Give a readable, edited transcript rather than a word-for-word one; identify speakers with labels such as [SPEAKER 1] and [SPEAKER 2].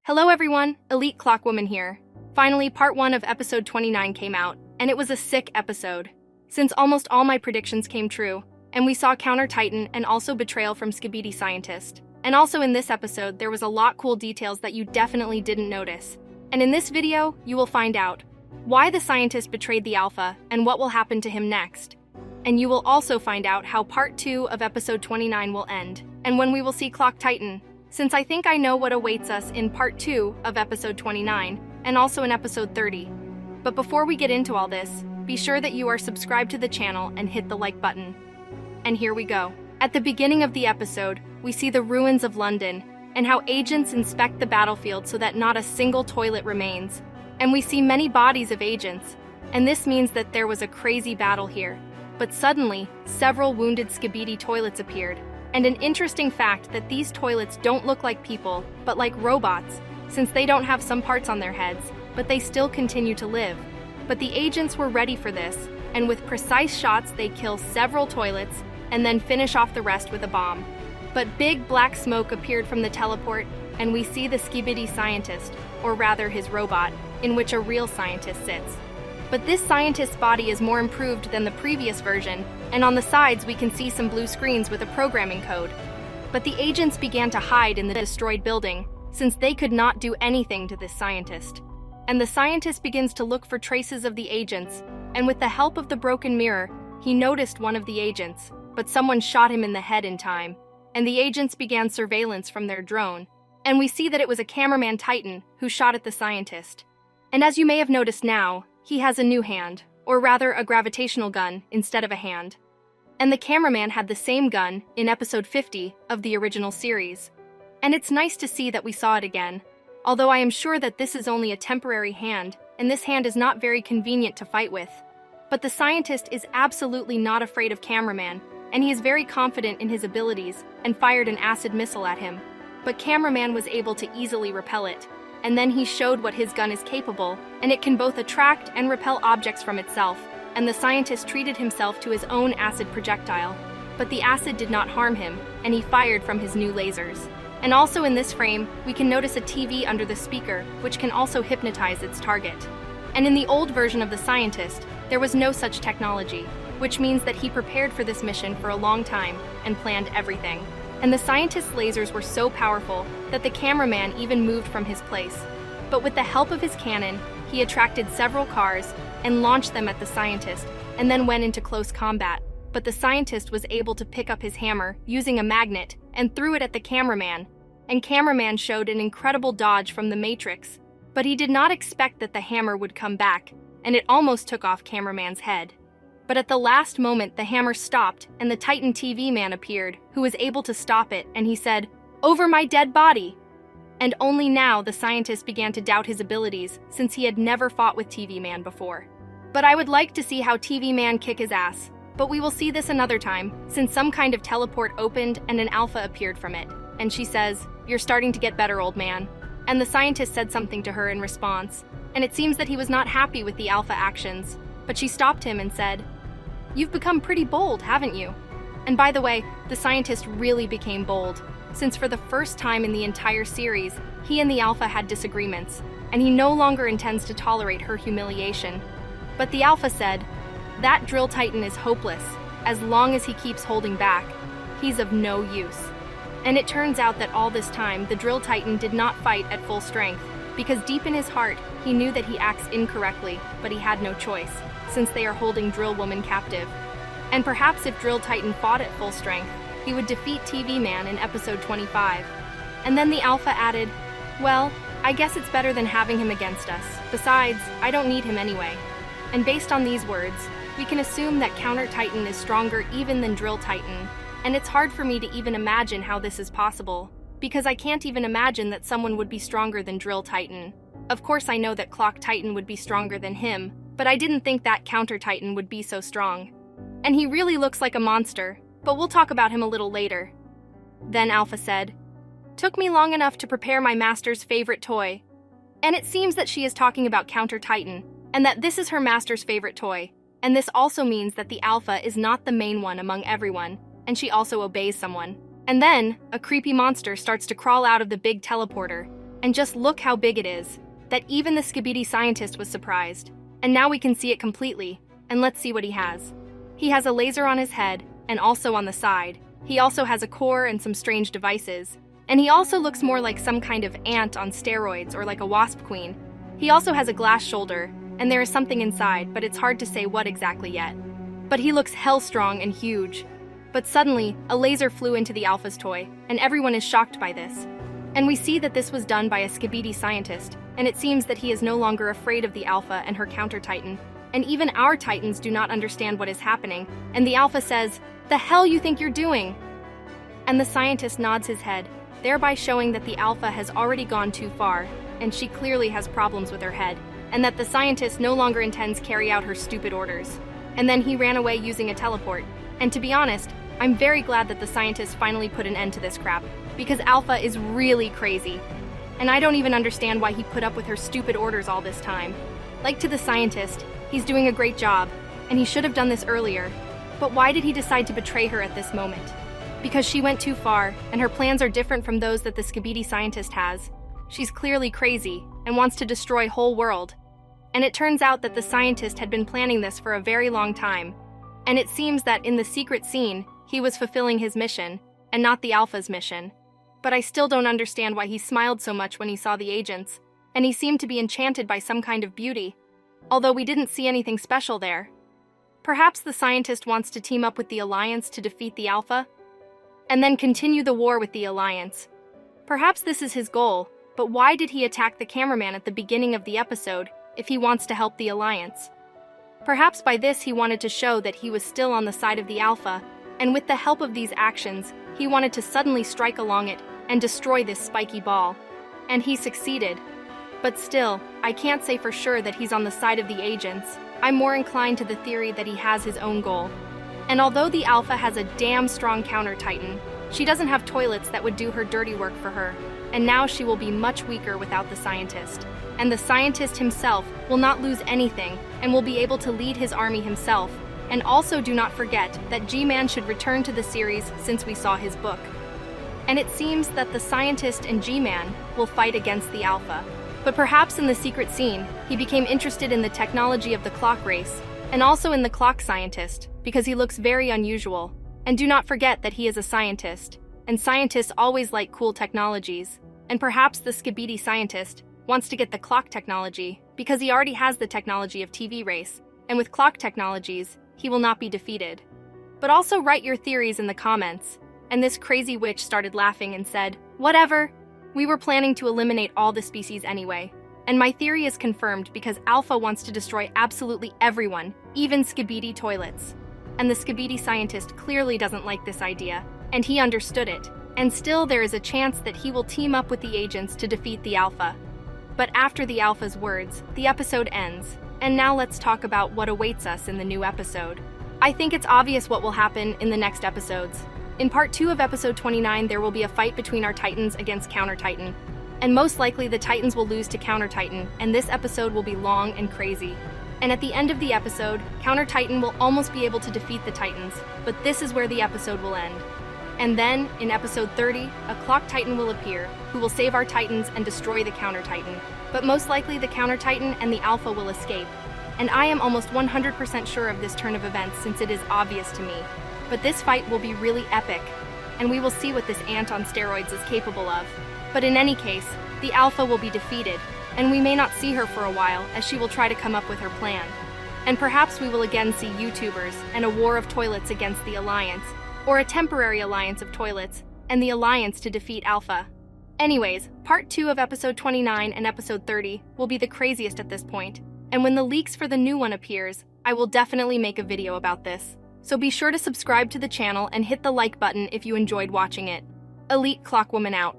[SPEAKER 1] Hello everyone, Elite Clockwoman here. Finally, part 1 of episode 29 came out, and it was a sick episode. Since almost all my predictions came true, and we saw Counter Titan and also betrayal from SKIBIDI Scientist. And also in this episode, there was a lot cool details that you definitely didn't notice. And in this video, you will find out why the scientist betrayed the Alpha and what will happen to him next. And you will also find out how part 2 of episode 29 will end, and when we will see Clock Titan. Since I think I know what awaits us in part 2 of episode 29, and also in episode 30. But before we get into all this, be sure that you are subscribed to the channel and hit the like button. And here we go. At the beginning of the episode, we see the ruins of London, and how agents inspect the battlefield so that not a single toilet remains. And we see many bodies of agents, and this means that there was a crazy battle here. But suddenly, several wounded SKIBIDI toilets appeared. And an interesting fact that these toilets don't look like people, but like robots, since they don't have some parts on their heads, but they still continue to live. But the agents were ready for this, and with precise shots they kill several toilets, and then finish off the rest with a bomb. But big black smoke appeared from the teleport, and we see the SKIBIDI scientist, or rather his robot, in which a real scientist sits. But this scientist's body is more improved than the previous version, and on the sides we can see some blue screens with a programming code. But the agents began to hide in the destroyed building, since they could not do anything to this scientist. And the scientist begins to look for traces of the agents, and with the help of the broken mirror, he noticed one of the agents, but someone shot him in the head in time, and the agents began surveillance from their drone, and we see that it was a cameraman Titan who shot at the scientist. And as you may have noticed now, he has a new hand, or rather a gravitational gun instead of a hand. And the cameraman had the same gun in episode 50 of the original series. And it's nice to see that we saw it again, although I am sure that this is only a temporary hand, and this hand is not very convenient to fight with. But the scientist is absolutely not afraid of cameraman, and he is very confident in his abilities and fired an acid missile at him. But cameraman was able to easily repel it. And then he showed what his gun is capable, and it can both attract and repel objects from itself, and the scientist treated himself to his own acid projectile. But the acid did not harm him, and he fired from his new lasers. And also in this frame, we can notice a TV under the speaker, which can also hypnotize its target. And in the old version of the scientist, there was no such technology, which means that he prepared for this mission for a long time and planned everything. And the scientist's lasers were so powerful that the cameraman even moved from his place. But with the help of his cannon, he attracted several cars and launched them at the scientist, and then went into close combat. But the scientist was able to pick up his hammer using a magnet and threw it at the cameraman. And cameraman showed an incredible dodge from the Matrix. But he did not expect that the hammer would come back, and it almost took off cameraman's head. But at the last moment, the hammer stopped, and the Titan TV man appeared, who was able to stop it, and he said, "Over my dead body!" And only now the scientist began to doubt his abilities, since he had never fought with TV man before. But I would like to see how TV man kick his ass. But we will see this another time, since some kind of teleport opened and an alpha appeared from it. And she says, "You're starting to get better, old man." And the scientist said something to her in response, and it seems that he was not happy with the alpha actions. But she stopped him and said, "You've become pretty bold, haven't you?" And by the way, the scientist really became bold, since for the first time in the entire series, he and the Alpha had disagreements, and he no longer intends to tolerate her humiliation. But the Alpha said, "That Drill Titan is hopeless. As long as he keeps holding back, he's of no use." And it turns out that all this time, the Drill Titan did not fight at full strength, because deep in his heart, he knew that he acts incorrectly, but he had no choice, since they are holding Drill Woman captive. And perhaps if Drill Titan fought at full strength, he would defeat TV Man in episode 25. And then the Alpha added, "Well, I guess it's better than having him against us. Besides, I don't need him anyway." And based on these words, we can assume that Counter Titan is stronger even than Drill Titan. And it's hard for me to even imagine how this is possible, because I can't even imagine that someone would be stronger than Drill Titan. Of course I know that Clock Titan would be stronger than him, but I didn't think that Counter Titan would be so strong. And he really looks like a monster, but we'll talk about him a little later. Then Alpha said, "Took me long enough to prepare my master's favorite toy." And it seems that she is talking about Counter Titan, and that this is her master's favorite toy. And this also means that the Alpha is not the main one among everyone, and she also obeys someone. And then, a creepy monster starts to crawl out of the big teleporter, And just look how big it is, that even the SKIBIDI scientist was surprised. And now we can see it completely, and let's see what he has. He has a laser on his head, and also on the side. He also has a core and some strange devices. And he also looks more like some kind of ant on steroids or like a wasp queen. He also has a glass shoulder, and there is something inside, but it's hard to say what exactly yet. But he looks hell-strong and huge. But suddenly, a laser flew into the Alpha's toy, and everyone is shocked by this. And we see that this was done by a SKIBIDI scientist, and it seems that he is no longer afraid of the Alpha and her counter-titan. And even our titans do not understand what is happening, and the Alpha says, "The hell you think you're doing?" And the scientist nods his head, thereby showing that the Alpha has already gone too far, and she clearly has problems with her head, and that the scientist no longer intends to carry out her stupid orders. And then he ran away using a teleport. And to be honest, I'm very glad that the scientist finally put an end to this crap, because Alpha is really crazy. And I don't even understand why he put up with her stupid orders all this time. Like to the scientist, he's doing a great job, and he should have done this earlier. But why did he decide to betray her at this moment? Because she went too far, and her plans are different from those that the SKIBIDI scientist has. She's clearly crazy, and wants to destroy whole world. And it turns out that the scientist had been planning this for a very long time. And it seems that in the secret scene, he was fulfilling his mission, and not the Alpha's mission. But I still don't understand why he smiled so much when he saw the agents, and he seemed to be enchanted by some kind of beauty, although we didn't see anything special there. Perhaps the scientist wants to team up with the Alliance to defeat the Alpha, and then continue the war with the Alliance. Perhaps this is his goal, but why did he attack the cameraman at the beginning of the episode if he wants to help the Alliance? Perhaps by this he wanted to show that he was still on the side of the Alpha, and with the help of these actions, he wanted to suddenly strike along it and destroy this spiky ball. And he succeeded. But still, I can't say for sure that he's on the side of the agents. I'm more inclined to the theory that he has his own goal. And although the Alpha has a damn strong counter-titan, she doesn't have toilets that would do her dirty work for her, and now she will be much weaker without the scientist. And the scientist himself will not lose anything and will be able to lead his army himself. And also do not forget that G-Man should return to the series since we saw his book. And it seems that the scientist and G-Man will fight against the Alpha. But perhaps in the secret scene, he became interested in the technology of the clock race, and also in the clock scientist, because he looks very unusual. And do not forget that he is a scientist, and scientists always like cool technologies. And perhaps the SKIBIDI scientist wants to get the clock technology, because he already has the technology of TV race, and with clock technologies, he will not be defeated. But also write your theories in the comments. And this crazy witch started laughing and said, "Whatever. We were planning to eliminate all the species anyway." And my theory is confirmed because Alpha wants to destroy absolutely everyone, even SKIBIDI toilets. And the SKIBIDI scientist clearly doesn't like this idea, and he understood it. And still there is a chance that he will team up with the agents to defeat the Alpha. But after the Alpha's words, the episode ends. And now let's talk about what awaits us in the new episode. I think it's obvious what will happen in the next episodes. In part 2 of episode 29, there will be a fight between our Titans against Counter-Titan. And most likely the Titans will lose to Counter-Titan, and this episode will be long and crazy. And at the end of the episode, Counter-Titan will almost be able to defeat the Titans, but this is where the episode will end. And then, in episode 30, a Clock Titan will appear, who will save our Titans and destroy the Counter-Titan. But most likely the Counter-Titan and the Alpha will escape. And I am almost 100% sure of this turn of events since it is obvious to me. But this fight will be really epic, and we will see what this ant on steroids is capable of. But in any case, the Alpha will be defeated, and we may not see her for a while as she will try to come up with her plan. And perhaps we will again see YouTubers and a war of toilets against the Alliance, or a temporary alliance of toilets, and the Alliance to defeat Alpha. Anyways, part 2 of episode 29 and episode 30 will be the craziest at this point, and when the leaks for the new one appears, I will definitely make a video about this. So be sure to subscribe to the channel and hit the like button if you enjoyed watching it. Elite Clockwoman out.